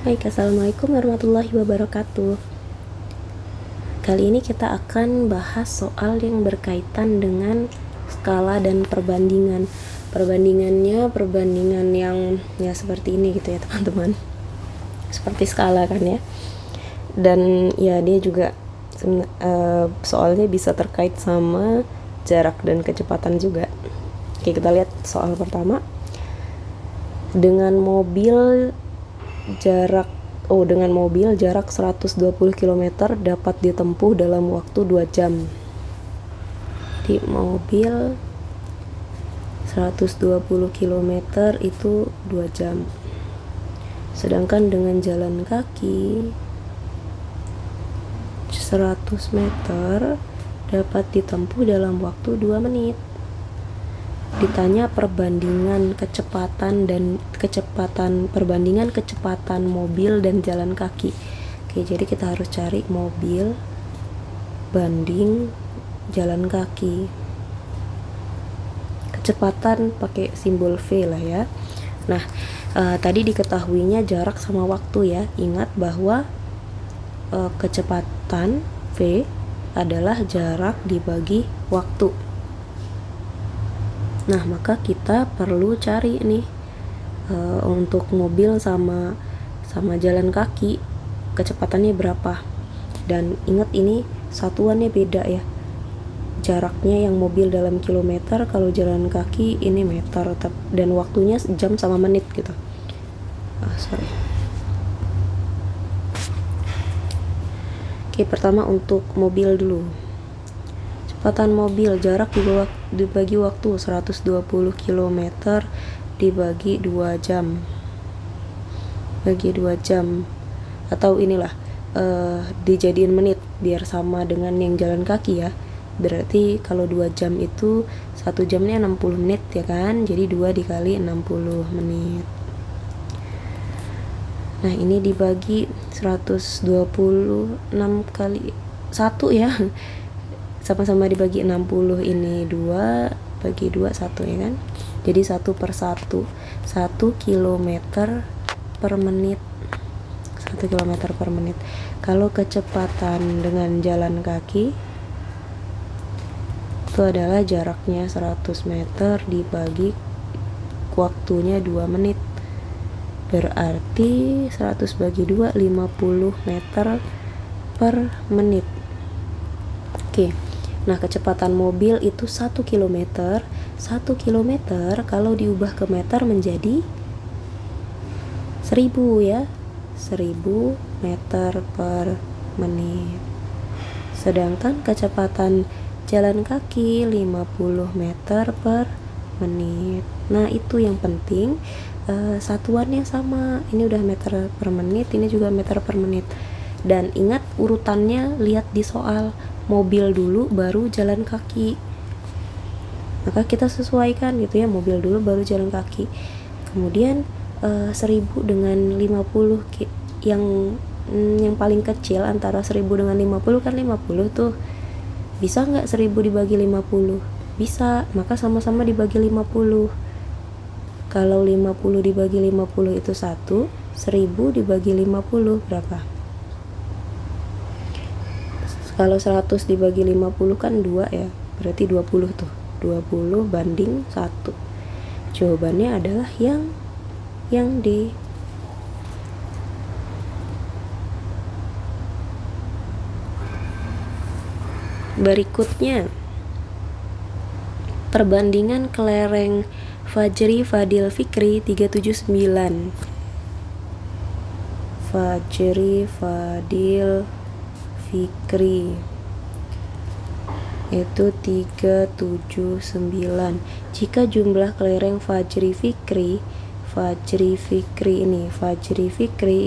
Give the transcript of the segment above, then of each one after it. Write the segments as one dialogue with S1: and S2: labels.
S1: Baik, assalamualaikum warahmatullahi wabarakatuh. Kali ini kita akan bahas soal yang berkaitan dengan skala dan perbandingan. Perbandingan yang ya seperti ini gitu ya teman-teman. Seperti skala kan ya. Dan ya dia juga soalnya bisa terkait sama jarak dan kecepatan juga. Oke, kita lihat soal pertama. Dengan mobil jarak 120 km dapat ditempuh dalam waktu 2 jam. Di mobil 120 km itu 2 jam. Sedangkan dengan jalan kaki 100 meter dapat ditempuh dalam waktu 2 menit. Ditanya perbandingan kecepatan mobil dan jalan kaki. Oke, jadi kita harus cari mobil banding jalan kaki. Kecepatan pakai simbol V lah ya. Nah, tadi diketahuinya jarak sama waktu ya. Ingat bahwa kecepatan V adalah jarak dibagi waktu. Nah, maka kita perlu cari nih untuk mobil sama jalan kaki kecepatannya berapa. Dan ingat ini satuannya beda ya. Jaraknya yang mobil dalam kilometer, kalau jalan kaki ini meter, dan waktunya jam sama menit gitu. Oke, pertama untuk mobil dulu. Kecepatan mobil, jarak dibagi waktu 120 km dibagi 2 jam. Bagi 2 jam. Atau inilah dijadiin menit biar sama dengan yang jalan kaki ya. Berarti kalau 2 jam itu 1 jamnya 60 menit ya kan. Jadi 2 dikali 60 menit. Nah, ini dibagi 126 kali 1 ya. Sama-sama dibagi 60, ini 2 bagi 2 1 ya kan. Jadi 1 per 1 km per menit. 1 km per menit. Kalau kecepatan dengan jalan kaki itu adalah jaraknya 100 meter dibagi waktunya 2 menit. Berarti 100 bagi 2 50 meter per menit. Oke. Nah, kecepatan mobil itu 1 km. 1 km kalau diubah ke meter menjadi 1000 ya. 1000 meter per menit. Sedangkan kecepatan jalan kaki 50 meter per menit. Nah, itu yang penting satuannya sama. Ini udah meter per menit, ini juga meter per menit. Dan ingat urutannya, lihat di soal. Mobil dulu baru jalan kaki. Maka kita sesuaikan gitu ya, mobil dulu baru jalan kaki. Kemudian 1000 dengan 50 yang paling kecil antara 1000 dengan 50 kan 50 tuh. Bisa nggak 1000 dibagi 50? Bisa, maka sama-sama dibagi 50. Kalau 50 dibagi 50 itu 1, 1000 dibagi 50 berapa? Kalau 100 dibagi 50 kan 2 ya, berarti 20 tuh. 20 banding 1. Jawabannya adalah yang D. Berikutnya, perbandingan kelereng Fajri Fadil Fikri 379. Fajri Fadil Fikri itu 379. Jika jumlah kelereng Fajri Fikri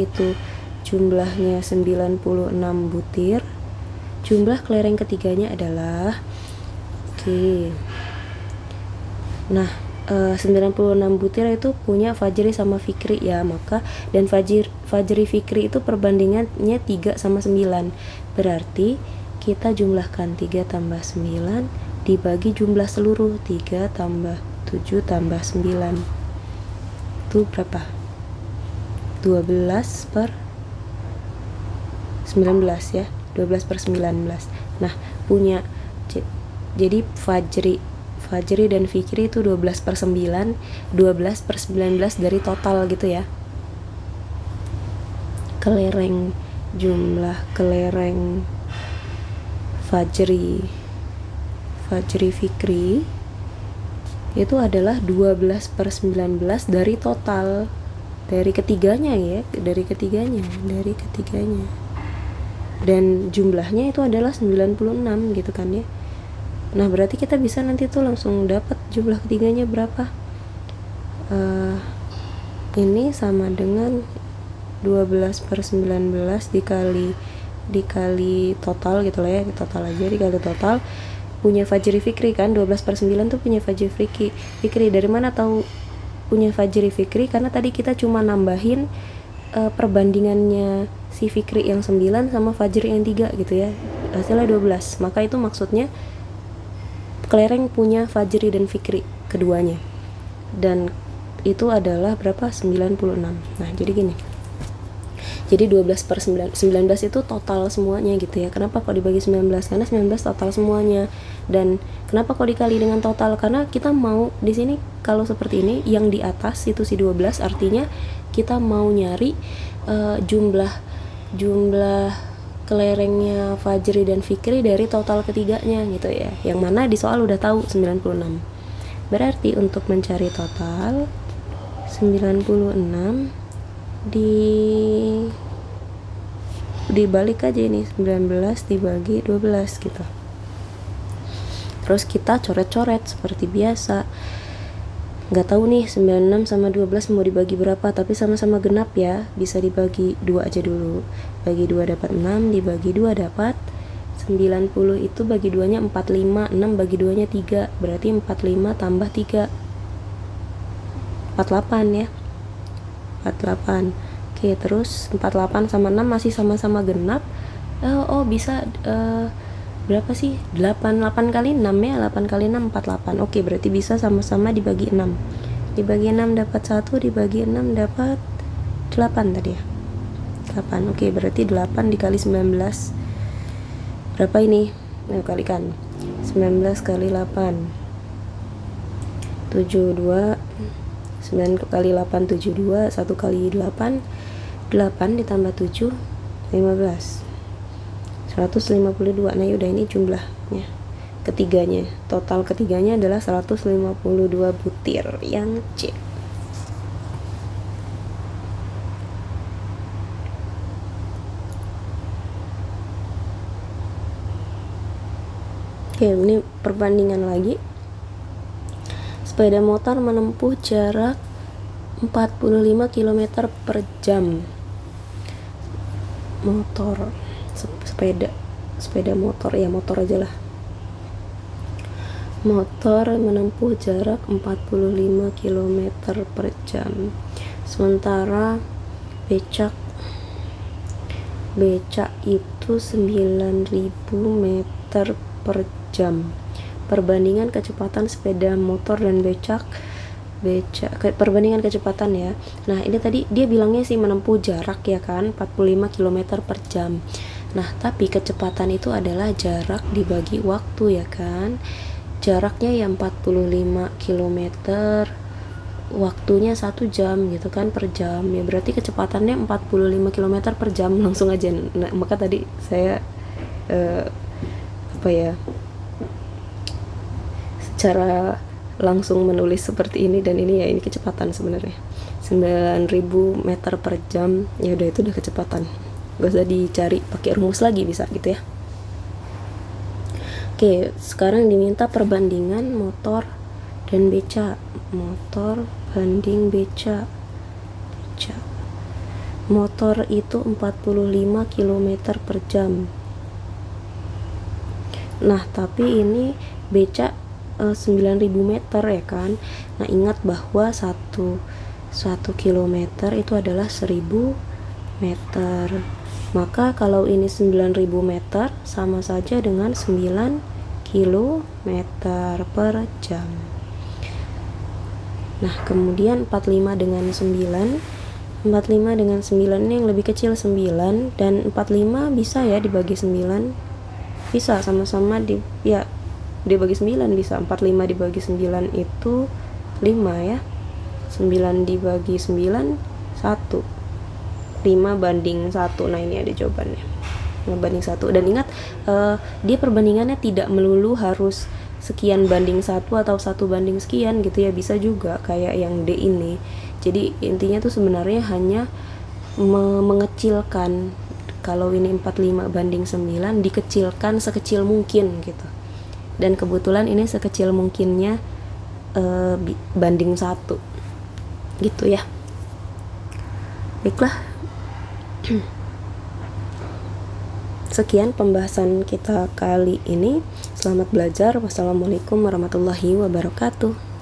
S1: itu jumlahnya 96 butir, jumlah kelereng ketiganya adalah Nah, 96 butir itu punya Fajri sama Fikri ya, maka dan Fajri Fikri itu perbandingannya 3 sama 9. Berarti kita jumlahkan 3 tambah 9 dibagi jumlah seluruh, 3 tambah 7 tambah 9 itu berapa? 12 per 19 ya, 12 per 19. Nah punya jadi Fajri dan Fikri itu 12 per 9, 12 per 19 dari total gitu ya. Jumlah kelereng Fajri Fikri itu adalah 12 per 19 dari total, dari ketiganya, dan jumlahnya itu adalah 96 gitu kan ya. Nah berarti kita bisa nanti tuh langsung dapat jumlah ketiganya berapa. Ini sama dengan 12 per 19 dikali total gitu lah ya, total aja, dikali total punya Fajri Fikri kan. 12 per 9 tuh punya Fajri Fikri. Dari mana tahu punya Fajri Fikri? Karena tadi kita cuma nambahin perbandingannya si Fikri yang 9 sama Fajri yang 3 gitu ya, hasilnya 12. Maka itu maksudnya kelereng punya Fajri dan Fikri keduanya, dan itu adalah berapa? 96. Nah jadi gini, jadi 12 per 19 itu total semuanya gitu ya. Kenapa kok dibagi 19? Karena 19 total semuanya. Dan kenapa kok dikali dengan total? Karena kita mau di sini kalau seperti ini yang di atas itu si 12, artinya kita mau nyari jumlah kelerengnya Fajri dan Fikri dari total ketiganya gitu ya. Yang mana di soal udah tahu 96. Berarti untuk mencari total 96 dibalik aja ini, 19 dibagi 12 gitu. Terus kita coret-coret seperti biasa. Nggak tahu nih 96 sama 12 mau dibagi berapa, tapi sama-sama genap ya, bisa dibagi 2 aja dulu. Bagi 2 dapat 6, dibagi 2 dapat 90. Itu bagi 2 nya 45, 6 bagi 2 nya 3, berarti 45 tambah 3 48 ya, 48. Oke, terus 48 sama 6 masih sama-sama genap. Bisa berapa sih? 8 kali 6 ya, 8 kali 6 48. Oke, berarti bisa sama-sama dibagi 6. Dibagi 6 dapat 1, dibagi 6 dapat 8 tadi ya. 8. Oke, berarti 8 dikali 19. Berapa ini? Kalikan. 19 kali 8. 72. 9 kali 8 72, 1 kali 8 ditambah 7 15, 152. Nah yaudah, ini jumlahnya ketiganya, total ketiganya adalah 152 butir yang C. Oke, ini perbandingan lagi. Sepeda motor menempuh jarak 45 km per jam. Sepeda motor ya, motor aja lah. Motor menempuh jarak 45 km per jam. Sementara becak itu 9.000 meter per jam. Perbandingan kecepatan sepeda motor dan becak, perbandingan kecepatan ya. Nah ini tadi dia bilangnya sih menempuh jarak ya kan, 45 km per jam. Nah tapi kecepatan itu adalah jarak dibagi waktu ya kan. Jaraknya ya 45 km, waktunya 1 jam gitu kan per jam ya, berarti kecepatannya 45 km per jam. Langsung aja. Nah, maka tadi saya secara langsung menulis seperti ini, dan ini ya, ini kecepatan sebenarnya 9.000 meter per jam. Ya udah, itu udah kecepatan, gak usah dicari pakai rumus lagi, bisa gitu ya. Oke, sekarang diminta perbandingan motor dan beca. Motor banding beca. Motor itu 45 km per jam. Nah tapi ini beca 9.000 meter ya kan. Nah ingat bahwa 1 kilometer itu adalah 1.000 meter. Maka kalau ini 9.000 meter sama saja dengan 9 kilometer per jam. Nah kemudian 45 dengan 9 45 dengan 9 ini yang lebih kecil 9, dan 45 bisa ya dibagi 9. Bisa sama-sama dibagi 9 bisa. 45 dibagi 9 itu 5 ya. 9 dibagi 9 1. 5 banding 1. Nah, ini ada jawabannya. 5 banding 1. Dan ingat, dia perbandingannya tidak melulu harus sekian banding 1 atau 1 banding sekian gitu ya, bisa juga kayak yang D ini. Jadi intinya tuh sebenarnya hanya mengecilkan. Kalau ini 45 banding 9, dikecilkan sekecil mungkin gitu. Dan kebetulan ini sekecil mungkinnya banding 1 gitu ya. Baiklah, sekian pembahasan kita kali ini. Selamat belajar. Wassalamualaikum warahmatullahi wabarakatuh.